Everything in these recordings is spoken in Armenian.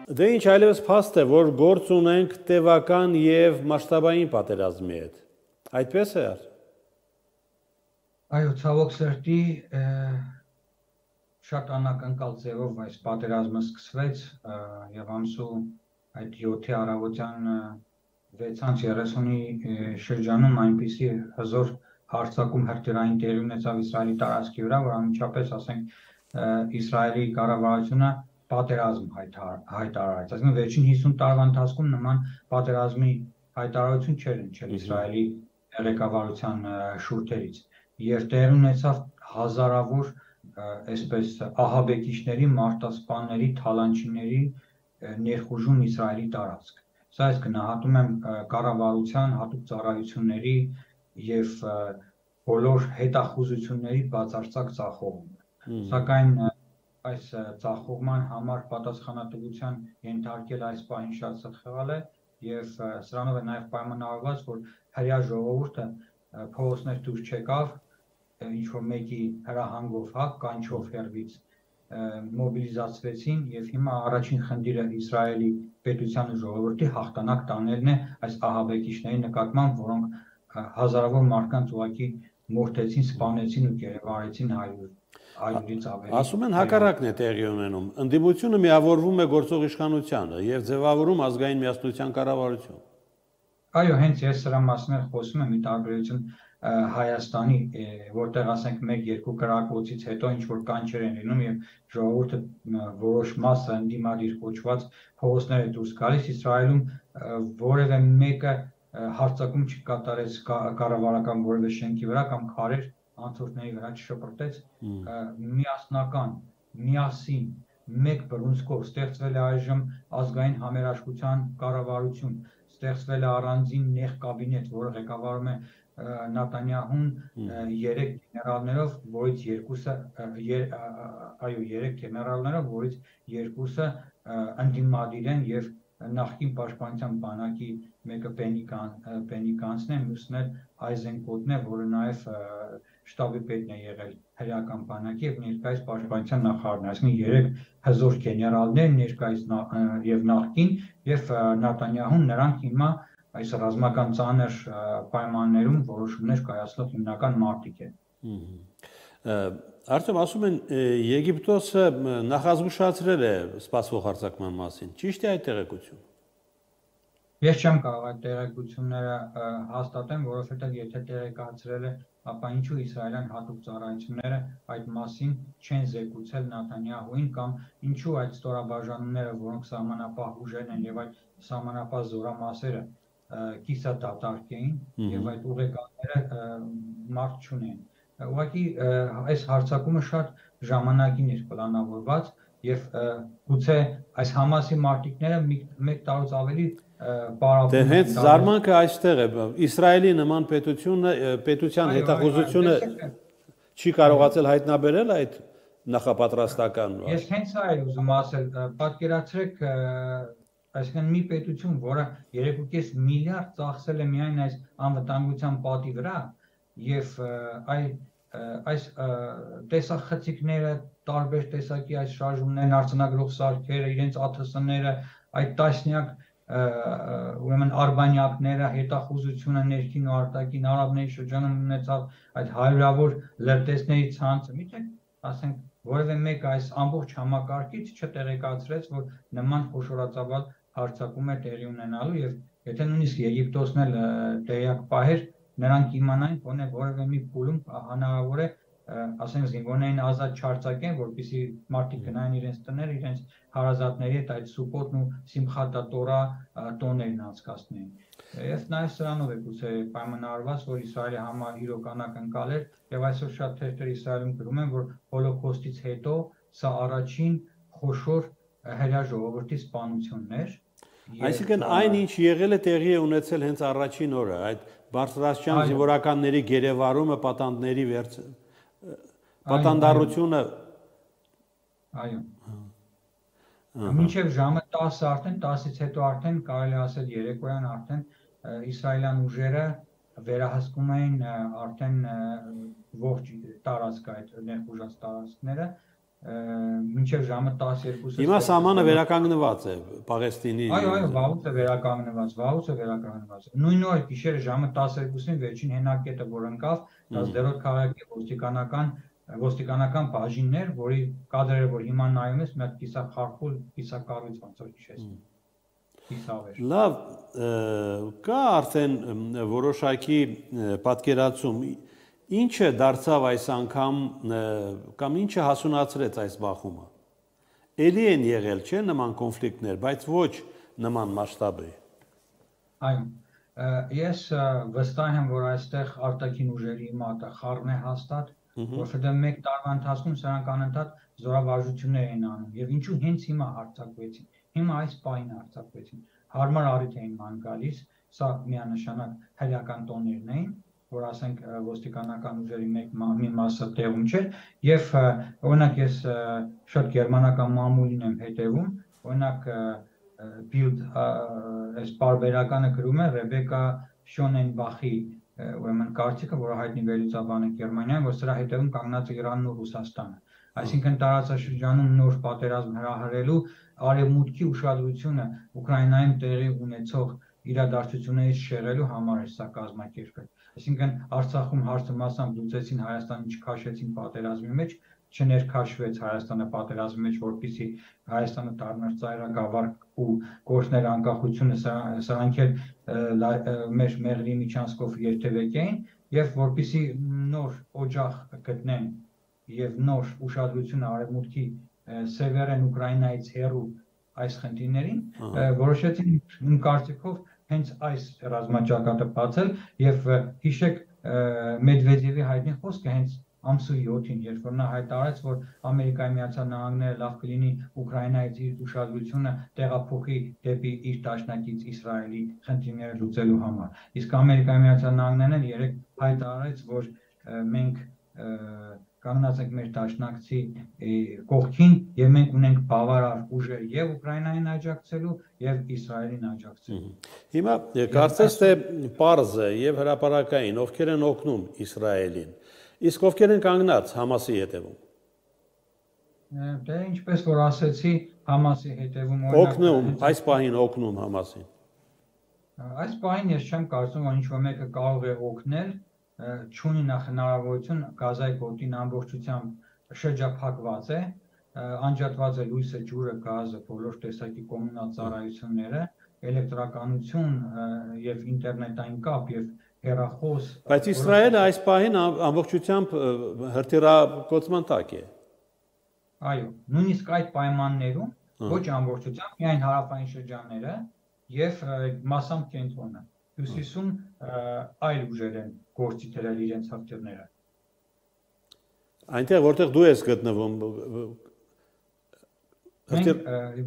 Դե ինչ այլևս փաստ է, որ գործ ունենք տևական եւ մասշտաբային պատերազմի հետ։ Այդպես է։ Այո, ցավոք սրտի շատ անակնկալ ձևով այս պատերազմը սկսվեց եւ ամսու այդ 7-ի առավոտյան 6:30-ի շրջանում այնպիսի հզոր հարձակում հրթիռային տեղի ունեցավ Իսրայելի տարածքի վրա, որ անմիջապես ասենք Իսրայելի կառավարությունը պատերազմ հայտարարեց։ Այսինքն վերջին 50 տարվա ընթացքում նման պատերազմի հայտարարություն չէր հնչել Իսրայելի ղեկավարության շուրթերից եւ տեղի ունեցավ հազարավոր այսպես ահաբեկիչների, մարտասպանների, թալանչիների ներխուժում Իսրայելի տարածք։ Սա ես գնահատում եմ կառավարության հատուկ ծառայությունների եւ բոլոր հետախուզությունների բացարձակ ձախողումը։ Սակայն այս ձախողման համար պատասխանատվության ենթարկել այս պահին շատ սխալ է եւ սրանով է նաեւ պայմանավորված, որ հրեա ժողովուրդը փողոցներ դուրս չեկավ, ինչ որ մեկի հրահանգով, կանչով հերվից մոբիլիզացվեցին եւ հիմա առաջին խնդիրը Իսրայելի պետության ու ժողովրդի հաղթանակ տանելն է այս ահաբեկիչների նկատմամբ, որոնք հազարավոր մարդկանց ուղղակի մորթեցին, սպանեցին ու գերեվարեցին հայրից ավելի։ Ասում են հակառակն է տեղի ունենում։ Ընդդիմությունը միավորվում է գործող իշխանությանը եւ ձևավորում ազգային միասնության կառավարություն։ Այո, հենց ես սրա մասին խոսում եմ՝ ի տարբերություն Հայաստանի, որտեղ ասենք 1-2 կրակոցից հետո ինչ որ կանչեր են լինում եւ ժողովուրդը որոշ մասը ընդդիմադիր կոչված փողոցներ է դուրս գալիս, Իսրայելում որևէ մեկը հարձակում չկատարեց կառավարական որևէ շենքի վրա կամ քարեր անցորդների վրա չշպրտեց, միասնական, միասին, մեկ բռունցքով ստեղծվել է այժմ ազգային համերաշխության կառավարություն, ստեղծվել է առանձին նեղ կաբինետ, որը ղեկավարում է Նատանյահուն 3 գեներալներով, որից 2-ը ընդդիմադիր են եւ նախկին պաշտպանության բանակի մեկը Բենի Գանցն է, մյուսն էլ Այզենկոտն է, որը նաեւ շտաբի պետն է եղել հրեական բանակի եւ ներկայիս պաշտպանության նախարարն է, այսինքն 3 հզոր գեներալներ ներկայիս եւ նախկին եւ Նատանյահուն, նրանք հիմա այս ռազմական ծանր պայմաններում որոշումներ կայացնող հիմնական մարտիկ են։ Արդյոք ասում են Եգիպտոսը նախազգուշացրել է սպասվող հարձակման մասին։ Ճիշտ է այդ տեղեկությունը։ Ես չեմ կարող այդ տեղեկությունները հաստատեմ, որովհետև եթե տեղեկացրել է, ապա ինչու իսրայելյան հատուկ ծառայությունները այդ մասին չեն զեկուցել Նատանյահուին կամ ինչու այդ ստորաբաժանումները, որոնք սահմանապահ ուժերն են եւ այդ սահմանապահ զորամասերը կիսադատարկ էին եւ այդ ուղեկալները մարդ չունեն։ Ուղղակի այս հարձակումը շատ ժամանակին էր պլանավորված եւ գուցե այս Համասի մարտիկները մեկ տարուց ավելի Դե հենց զարմանքը այստեղ է։ Իսրայելի նման պետության հետախուզությունը չի կարողացել հայտնաբերել այդ նախապատրաստական։ Ես հենց այդ ուզում ասել, պատկերացրեք, այսինքն մի պետություն, որը 3.5 միլիարդ ծախսել է միայն այս անվտանգության պատի վրա եւ այս տեսախցիկները, տարբեր տեսակի այս շարժումներն, արձանագրող սարքերը, իրենց ԱԹՍ-ները, այդ տասնյակ ուրեմն արբանյակները, հետախուզությունը ներքին ու արտաքին արաբների շրջանում ունեցավ այդ հարյուրավոր լրտեսների ցանցը, միթե ասենք որևէ մեկ այս ամբողջ համակարգից չտեղեկացրեց, որ նման խոշորացավալ հարձակում է տեղի ունենալու եւ եթե նույնիսկ Եգիպտոսն էլ տեղյակ պահեր, նրանք իմանային, որ որևէ մի փուլում հնարավոր է ասենք զինվորներին ազատ չարձակեն, որպեսզի մարդիկ գնային իրենց տներ, իրենց հարազատների հետ այդ Սուկոտն ու Սիմխաթ Տորա տոներն անցկացնեին։ Եվ նաև սրանով է գուցե պայմանավորված, որ Իսրայելի համար իրոք անակնկալ էր եւ այսօր շատ թերթեր Իսրայելում գրում են, որ հոլոկոստից հետո սա առաջին խոշոր հրեա ժողովրդի սպանությունն էր։ Այսինքն այն ինչ եղել է տեղի է ունեցել հենց առաջին օրը, այդ բարձրաստիճան զինվորականների գերեվարումը, պատանդների պատանդառությունը։ Այո։ Մինչև ժամը 10 արդեն 10-ից հետո արդեն կարելի ասել երեկոյան արդեն իսրայելյան ուժերը վերահսկում էին արդեն ողջ տարածքը, այդ ներխուժած տարածքները մինչև ժամը 12-ը Հիմա սահմանը վերականգնված է Պաղեստինի Այո, վաղուց է վերականգնված։ Նույն օրը գիշերը ժամը 12-ին վերջին հենակետը, որ ընկավ, դա Սդերոտ քաղաքի ոստիկանական բաժիններ, որի կադրերը, որ հիմա նայում ես, մի հատ կիսախարխուլ, կիսակառույց ոնց որ հիշես։ Լավ, կա արդեն որոշակի պատկերացում, ինչը դարձավ այս անգամ կամ ինչը հասունացրեց այս բախումը։ Էլի են եղել, չէ՞ նման կոնֆլիկտներ, բայց ոչ նման մասշտաբի։ Այո, ես վստահ եմ, որ այստեղ արտաքին ուժերի մատը խառն է հաստատ, որովհետև մեկ տարվա ընթացքում սրանք անընդհատ զորավարժություններ են անում եւ ինչու հենց հիմա արձակվեցին։ Հիմա այս պահին արձակվեցին։ Հարմար առիթ էին ման գալիս, սա միանշանակ հայկական տոներն էին, որ ասենք ոստիկանական ուժերի մի մասը տեղում չէր եւ օրինակ ես շատ գերմանական մամուլին եմ հետևում, օրինակ Bild այս բարբերականը գրում է Ռեբեկա Շոնենբախի ուրեմն կարծիքը, որը հայտնի վերլուծաբան է Գերմանիայում, որ սրա հետևում կանգնած է Իրանն ու Ռուսաստանը։ Այսինքն տարածաշրջանում նոր պատերազմ հրահրելու արևմուտքի ուշադրությունը Ուկրաինայում տեղի ունեցող իրադարձություններից շեղելու համար է սա կազմակերպել։ Այսինքն Արցախում հարցը մասամբ լուծեցին, Հայաստանը չքաշեցին պատերազմի մեջ, չներքաշվեց Հայաստանը պատերազմի մեջ, որպեսզի Հայաստանը դառնար ծայրագավառ ու գործներ անկախությունը սրանք էլ մեր մեղրի միջանցքով երթևեկեին եւ որպեսզի նոր օջախ գտնեն եւ նոր ուշադրություն արևմուտքի սևեռեն Ուկրաինայից հեռու այս խնդիրներին, որոշեցին իմ կարծիքով հենց այս ռազմաճակատը բացել եւ հիշեք Մեդվեդևի հայտնի խոսքը հենց ամսու 7-ին, երբ որ նա հայտարարեց, որ Ամերիկայի Միացյալ Նահանգները լավ կլինի Ուկրաինայից իր ուշադրությունը տեղափոխի դեպի իր դաշնակից Իսրայելի խնդիրները լուծելու համար։ Իսկ Ամերիկայի Միացյալ Նահանգներն էլ երեք հայտարարեց, որ մենք կանգնած ենք մեր դաշնակցի կողքին եւ մենք ունենք բավարար ուժեր եւ Ուկրաինային աջակցելու եւ Իսրայելին աջակցելու։ Հիմա կարծես թե պարզ է եւ հրապարակային, ովքեր են օգնում Իսրայելին, իսկ ովքեր են կանգնած Համասի հետևում։ Դե ինչպես որ ասեցի, Համասի հետևում օգնում, այս պահին օգնում Համասին։ Այս պահին ես չեմ կարծում, որ ինչ-որ մեկը կարող է օգնել, չունի նախ հնարավորություն Գազայի գոտին ամբողջությամբ շրջափակված է, անջատված է լույսը, ջուրը, գազը, բոլոր տեսակի կոմունալ ծառայությունները, էլեկտրականություն եւ ինտերնետային կապ եւ հեռախոս։ Բայց Իսրայելը այս պահին ամբողջությամբ հրթիռակոծման տակ է։ Այո, նույնիսկ այդ պայմաններում ոչ ամբողջությամբ, միայն հարավային շրջանները եւ մասամբ կենտրոնը։ Հյուսիսում այլ ուժեր են գործի դրել իրենց հրթիռները։ Այնտեղ որտեղ դու ես գտնվում,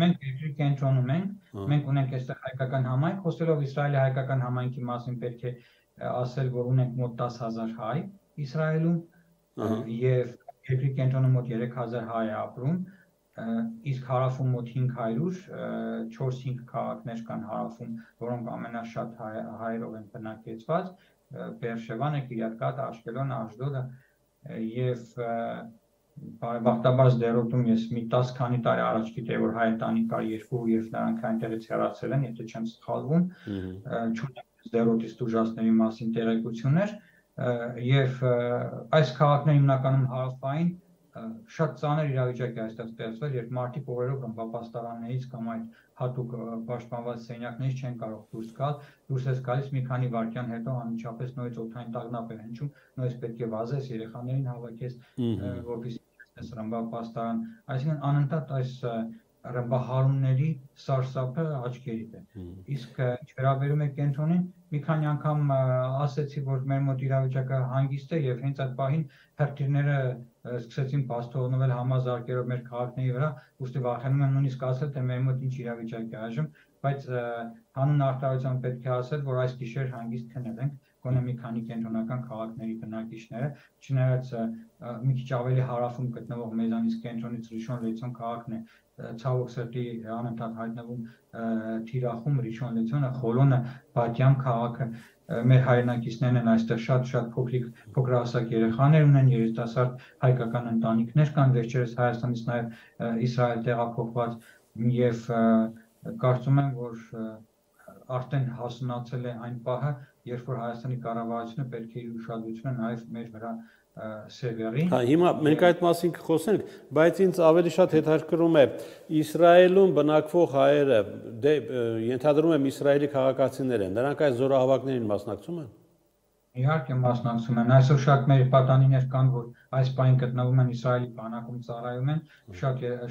մենք երկրի կենտրոնում ենք, մենք ունենք այստեղ հայկական համայնք, խոսելով Իսրայելի հայկական համայնքի մասին պետք է ասել, որ ունենք մոտ 10,000 հայ Իսրայելում եւ երկրի կենտրոնում մոտ 3,000 հայ է ապրում, իսկ հարավում մոտ 500, 4-5 քաղաքներ կան հարավում, որոնք ամենաշատ հայերով են բնակեցված, Բերշևան է, Կիրյատ, Աշկելոնը, Աշդոդը եւ բարեբախտաբար Սդերոտում ես մի 10 քանի տարի առաջ գիտեի, որ հայ ընտանիք կար երկու եւ նրանք այնտեղից հեռացել են, եթե չեմ սխալվում, չունեմ Սդերոտի ստուժածների մասին տեղեկություններ եւ այս քաղաքները հիմնականում հարավային շատ ծանր իրավիճակ է այստեղ ստեղծվել, երբ մարդիկ օրերով ռմբապաստարաններից կամ այդ հատուկ պաշտպանված սենյակներից չեն կարող դուրս գալ, դուրս ես գալիս մի քանի վայրկյան հետո անմիջապես նորից օդային տագնապ է հնչում, նորից պետք է վազես, երեխաներին հավաքես, որպեսզի տեսնես ռմբապաստարան, այսինքն անընդհատ այս ռմբահարումների սարսափը աչքերիդ է։ Իսկ ինչ վերաբերում է կենտրոնին, մի քանի անգամ ասեցի, որ մեր մոտ իրավիճակը հանգիստ է եւ հենց այդ պահին հրթիռները սկսեցին բաց թողնվել համազարգերով մեր քաղաքների վրա, ուստի վախենում եմ նույնիսկ ասել, թե մեր մոտ ինչ իրավիճակ է այժմ, բայց հանուն արտահայտության պետք է ասել, որ այս գիշեր հանգիստ քնել ենք, գոնե մի քանի կենտրոնական քաղաքների բնակիչները, չնայած մի քիչ ավելի հարավում գտնվող մեզանից կենտրոնից Ռիշոն Լեցոն քաղաքն է, ցավոք սրտի անընդհատ հայտնվում Թիրախում, Ռիշոն Լեցոնը, Խոլոնը, Բատյան քաղաքը, մեր հայրենակիցներն են այստեղ շատ փոքրահասակ երեխաներ ունեն, երիտասարդ հայկական ընտանիքներ կան, վերջերս Հայաստանից նաև Իսրայել տեղափոխված եւ կարծում եմ, որ արդեն հասունացել է այն պահը, երբ որ Հայաստանի կառավարությունը պետք է իր ուշադրությունը նաև մեր վրա սերվերի։ Հա, հիմա մենք այդ մասին կխոսենք, բայց ինձ ավելի շատ հետաքրքրում է Իսրայելում բնակվող հայերը, ենթադրում եմ Իսրայելի քաղաքացիներ են, նրանք այս զորահավաքներին մասնակցում են։ Իհարկե մասնակցում են, այսօր շատ մեր պատանիներ կան, որ այս պահին գտնվում են Իսրայելի բանակում ծառայում են,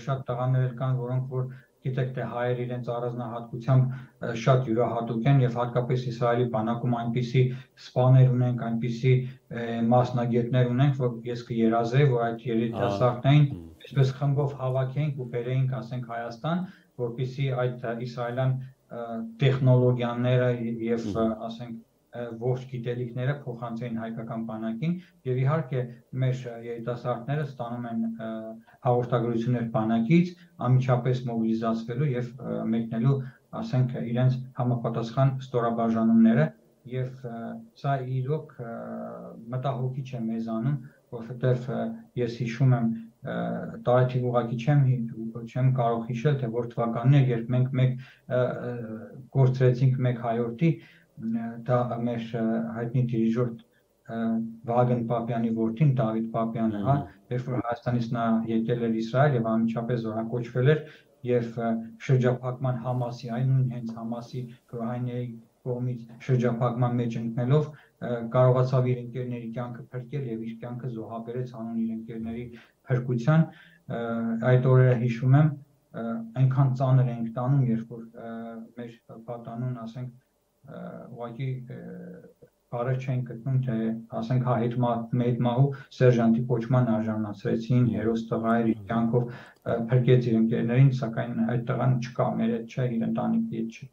շատ տղաներ կան, որոնք որ գիտեք թե հայեր իրենց առանձնահատկությամբ շատ յուրահատուկ են եւ հատկապես Իսրայելի բանակում այնպիսի սպաներ ունենք, այնպիսի մասնագետներ ունենք, որ ես կերազեի, որ այդ երիտասարդներին այսպես խմբով հավաքեինք ու բերեինք, ասենք Հայաստան, որպեսզի այդ իսրայելյան տեխնոլոգիաները եւ ասենք ողջ գիտելիքները փոխանցեն հայկական բանակին եւ իհարկե մեր երիտասարդները ստանում են հաղորդագրություններ բանակից անմիջապես մոբիլիզացվելու եւ մեկնելու ասենք իրենց համապատասխան ստորաբաժանումները եւ սա իրոք մտահոգիչ է մեզանում որովհետեւ ես հիշում եմ տարեթիվ ուղղակի չեմ կարող հիշել թե որ թվականն է երբ մենք մեկ գործրեցինք մեկ հայորդի դա մեր հայտնի դիրիժոր Վահագն Պապյանի որդին Դավիթ Պապյանը, հա, երբ որ Հայաստանից նա եկել էր Իսրայել եւ անմիջապես զորակոչվել էր եւ շրջափակման Համասի, այն նույն հենց Համասի գրոհայինների կողմից շրջափակման մեջ ընկնելով կարողացավ իր ընկերների կյանքը փրկել եւ իր կյանքը զոհաբերեց հանուն իր ընկերների փրկության այդ օրերը հիշում եմ այնքան ծանր ենք տանում երբ որ մեր պատանուն ասենք ուղղակի բարը չեն գտնում թե ասենք հետմահու սերժանտի կոչման արժանացրեցին հերոս տղա էր իր կյանքով փրկեց իր ընկերներին սակայն այդ տղան չկա մեր հետ չէ իր ընտանիքի հետ չի